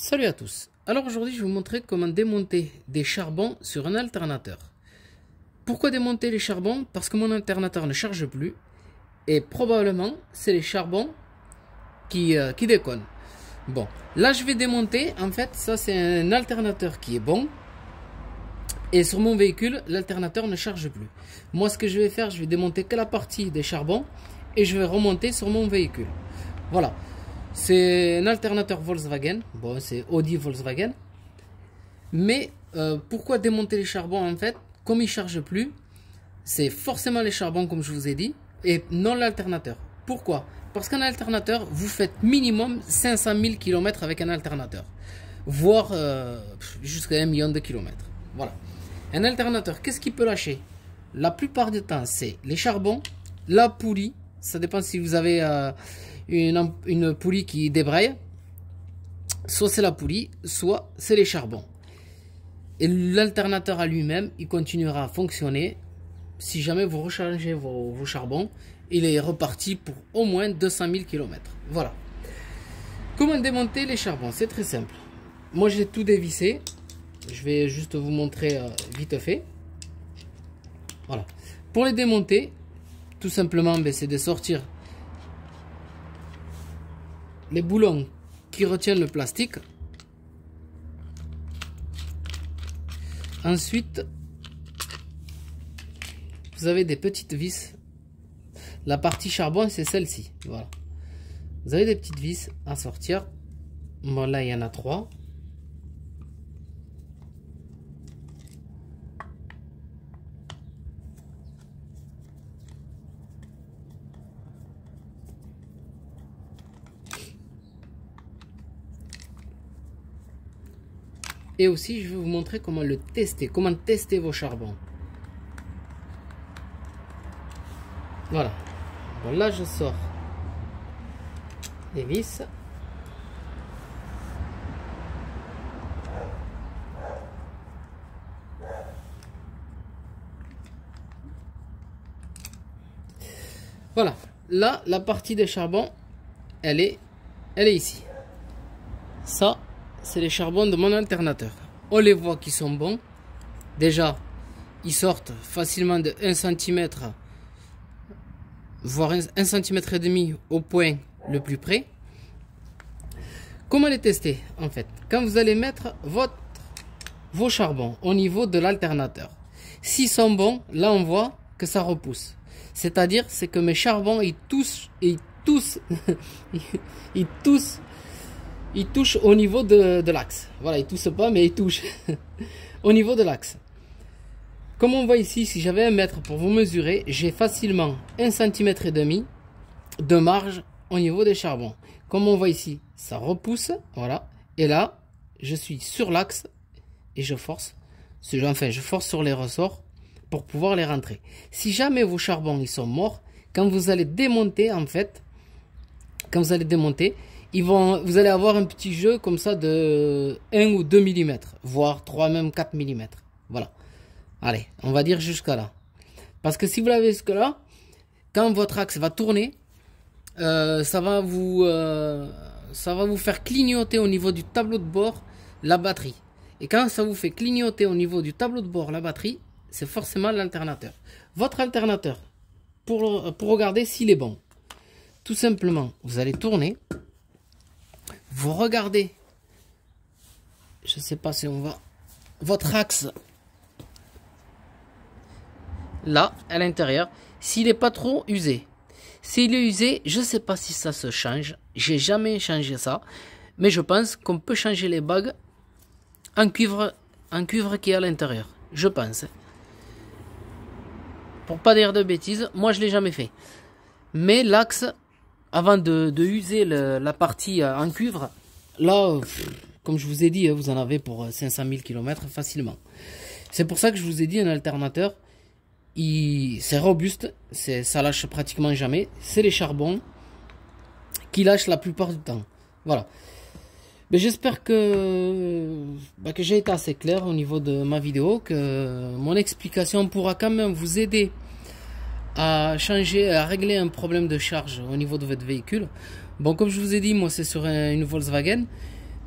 Salut à tous. Alors aujourd'hui je vais vous montrer comment démonter des charbons sur un alternateur. Pourquoi démonter les charbons? Parce que mon alternateur ne charge plus et probablement c'est les charbons qui déconnent. Bon, là je vais démonter, en fait ça c'est un alternateur qui est bon. Et sur mon véhicule, l'alternateur ne charge plus. Moi ce que je vais faire, je vais démonter que la partie des charbons et je vais remonter sur mon véhicule. Voilà. C'est un alternateur Volkswagen. Bon, c'est Audi Volkswagen. Mais pourquoi démonter les charbons en fait? Comme ils ne chargent plus, c'est forcément les charbons comme je vous ai dit et non l'alternateur. Pourquoi? Parce qu'un alternateur, vous faites minimum 500 000 km avec un alternateur. Voire jusqu'à 1 million de kilomètres. Voilà. Un alternateur, qu'est-ce qu'il peut lâcher? La plupart du temps, c'est les charbons, la poulie. Ça dépend si vous avez une poulie qui débraye. Soit c'est la poulie, soit c'est les charbons. Et l'alternateur à lui-même, il continuera à fonctionner. Si jamais vous rechargez vos charbons, il est reparti pour au moins 200 000 km. Voilà. Comment démonter les charbons? C'est très simple. Moi j'ai tout dévissé. Je vais juste vous montrer vite fait. Voilà. Pour les démonter, tout simplement, c'est de sortir les boulons qui retiennent le plastique. Ensuite, vous avez des petites vis. La partie charbon, c'est celle-ci. Voilà. Vous avez des petites vis à sortir. Bon, là, il y en a 3. Et aussi, je vais vous montrer comment le tester, comment tester vos charbons. Voilà. Bon, là, je sors les vis. Voilà. Là, la partie des charbons, elle est ici. Ça, c'est les charbons de mon alternateur. On les voit qui sont bons. Déjà, ils sortent facilement de 1 cm, voire 1 cm et demi au point le plus près. Comment les tester en fait? Quand vous allez mettre vos charbons au niveau de l'alternateur, s'ils sont bons, là on voit que ça repousse. C'est-à-dire, c'est que mes charbons, ils touchent au niveau de l'axe. Voilà, ils toussent pas, mais ils touchent au niveau de l'axe. Comme on voit ici, si j'avais 1 mètre pour vous mesurer, j'ai facilement 1 cm et demi de marge au niveau des charbons. Comme on voit ici, ça repousse, voilà. Et là, je suis sur l'axe et je force. Enfin, je force sur les ressorts pour pouvoir les rentrer. Si jamais vos charbons ils sont morts, quand vous allez démonter, en fait, quand vous allez démonter, vous allez avoir un petit jeu comme ça de 1 ou 2 mm, voire 3, même 4 mm. Voilà. Allez, on va dire jusqu'à là. Parce que si vous l'avez jusqu'à là, quand votre axe va tourner, ça va vous faire clignoter au niveau du tableau de bord la batterie. Et quand ça vous fait clignoter au niveau du tableau de bord la batterie, c'est forcément l'alternateur. Votre alternateur, pour regarder s'il est bon, tout simplement, vous allez tourner. Vous regardez, je ne sais pas si on va, votre axe là à l'intérieur, s'il n'est pas trop usé. S'il est usé, je ne sais pas si ça se change. J'ai jamais changé ça, mais je pense qu'on peut changer les bagues en cuivre qui est à l'intérieur. Je pense. Pour pas dire de bêtises, moi je l'ai jamais fait. Mais l'axe, avant de user la partie en cuivre, là, comme je vous ai dit, vous en avez pour 500 000 km facilement. C'est pour ça que je vous ai dit, un alternateur, c'est robuste, ça lâche pratiquement jamais. C'est les charbons qui lâchent la plupart du temps. Voilà. Mais j'espère que j'ai été assez clair au niveau de ma vidéo, que mon explication pourra quand même vous aider à régler un problème de charge au niveau de votre véhicule. Bon, comme je vous ai dit, moi c'est sur une Volkswagen.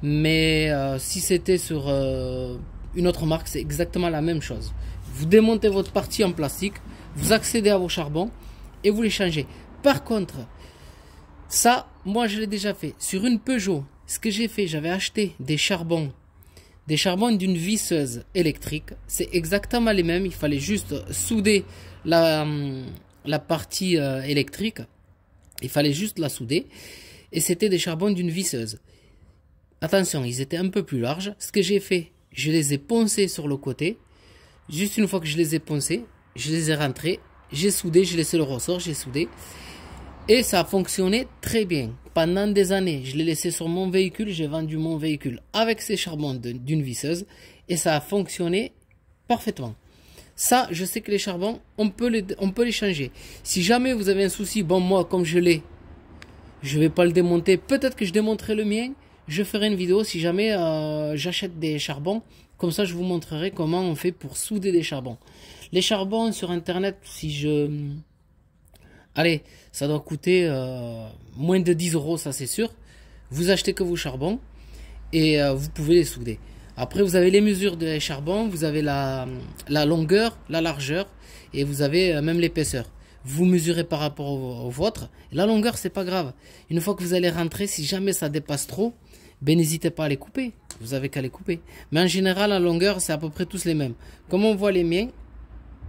Mais si c'était sur une autre marque, c'est exactement la même chose. Vous démontez votre partie en plastique, vous accédez à vos charbons et vous les changez. Par contre, ça, moi je l'ai déjà fait. Sur une Peugeot, ce que j'ai fait, j'avais acheté des charbons d'une visseuse électrique. C'est exactement les mêmes. Il fallait juste souder la partie électrique. Il fallait juste la souder. Et c'était des charbons d'une visseuse. Attention, ils étaient un peu plus larges. Ce que j'ai fait, je les ai poncés sur le côté. Juste une fois que je les ai poncés, je les ai rentrés. J'ai soudé, j'ai laissé le ressort, j'ai soudé. Et ça a fonctionné très bien. Pendant des années, je l'ai laissé sur mon véhicule. J'ai vendu mon véhicule avec ces charbons d'une visseuse. Et ça a fonctionné parfaitement. Ça, je sais que les charbons, on peut les changer. Si jamais vous avez un souci, bon moi, comme je l'ai, je vais pas le démonter. Peut-être que je démonterai le mien. Je ferai une vidéo si jamais j'achète des charbons. Comme ça, je vous montrerai comment on fait pour souder des charbons. Les charbons sur Internet, allez, ça doit coûter moins de 10 €, ça c'est sûr. Vous achetez que vos charbons et vous pouvez les souder. Après, vous avez les mesures des charbons, vous avez la longueur, la largeur et vous avez même l'épaisseur. Vous mesurez par rapport au vôtre. La longueur, c'est pas grave. Une fois que vous allez rentrer, si jamais ça dépasse trop, ben n'hésitez pas à les couper. Vous avez qu'à les couper. Mais en général, la longueur, c'est à peu près tous les mêmes. Comme on voit les miens,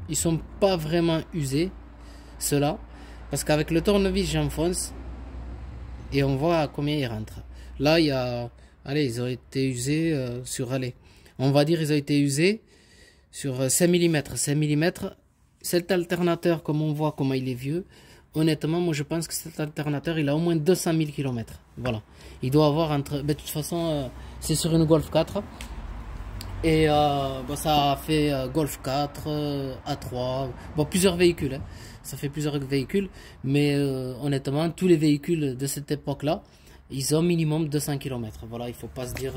ils sont pas vraiment usés, ceux-là. Parce qu'avec le tournevis, j'enfonce et on voit combien ils rentrent. Là, il y a... Allez, ils ont été usés sur... Allez, on va dire ils ont été usés sur 5 mm. 5 mm, cet alternateur, comme on voit comment il est vieux, honnêtement, moi je pense que cet alternateur, il a au moins 200 000 km. Voilà. Il doit avoir entre... Ben, de toute façon, c'est sur une Golf 4. Et bon, ça a fait Golf 4, A3, bon, plusieurs véhicules. Hein. Ça fait plusieurs véhicules. Mais honnêtement, tous les véhicules de cette époque-là, ils ont minimum 200 km. Voilà, il ne faut pas se dire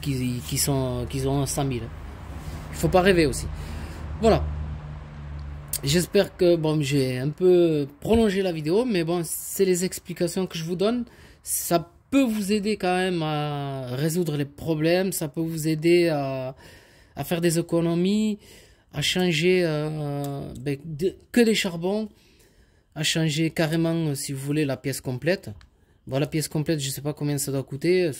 qu'ils ont 100 000. Il ne faut pas rêver aussi. Voilà. J'espère que bon, j'ai un peu prolongé la vidéo, mais bon, c'est les explications que je vous donne. Ça peut vous aider quand même à résoudre les problèmes, ça peut vous aider à faire des économies, à changer que des charbons, à changer carrément, si vous voulez, la pièce complète. Bon, la pièce complète, je ne sais pas combien ça doit coûter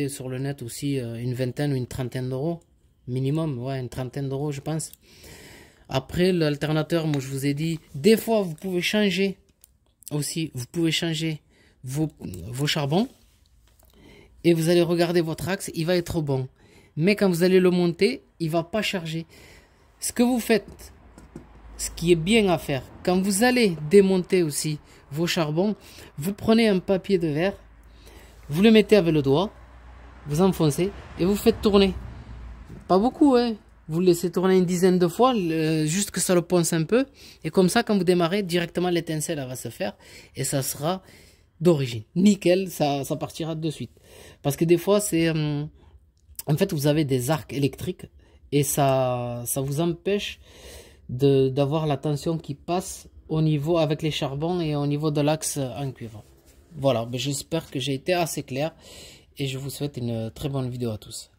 sur le net aussi une vingtaine ou une trentaine d'euros, minimum, ouais, une trentaine d'euros je pense. Après, l'alternateur, moi je vous ai dit, des fois vous pouvez changer aussi, vous pouvez changer vos charbons et vous allez regarder votre axe, il va être bon. Mais quand vous allez le monter, il va pas charger. Ce que vous faites, ce qui est bien à faire, quand vous allez démonter aussi vos charbons, vous prenez un papier de verre, vous le mettez avec le doigt, vous enfoncez et vous faites tourner. Pas beaucoup, hein. Vous le laissez tourner une dizaine de fois, juste que ça le ponce un peu. Et comme ça, quand vous démarrez, directement l'étincelle va se faire. Et ça sera d'origine. Nickel, ça partira de suite. Parce que des fois, c'est... en fait, vous avez des arcs électriques. Et ça vous empêche d'avoir la tension qui passe au niveau avec les charbons et au niveau de l'axe en cuivre. Voilà, j'espère que j'ai été assez clair. Et je vous souhaite une très bonne vidéo à tous.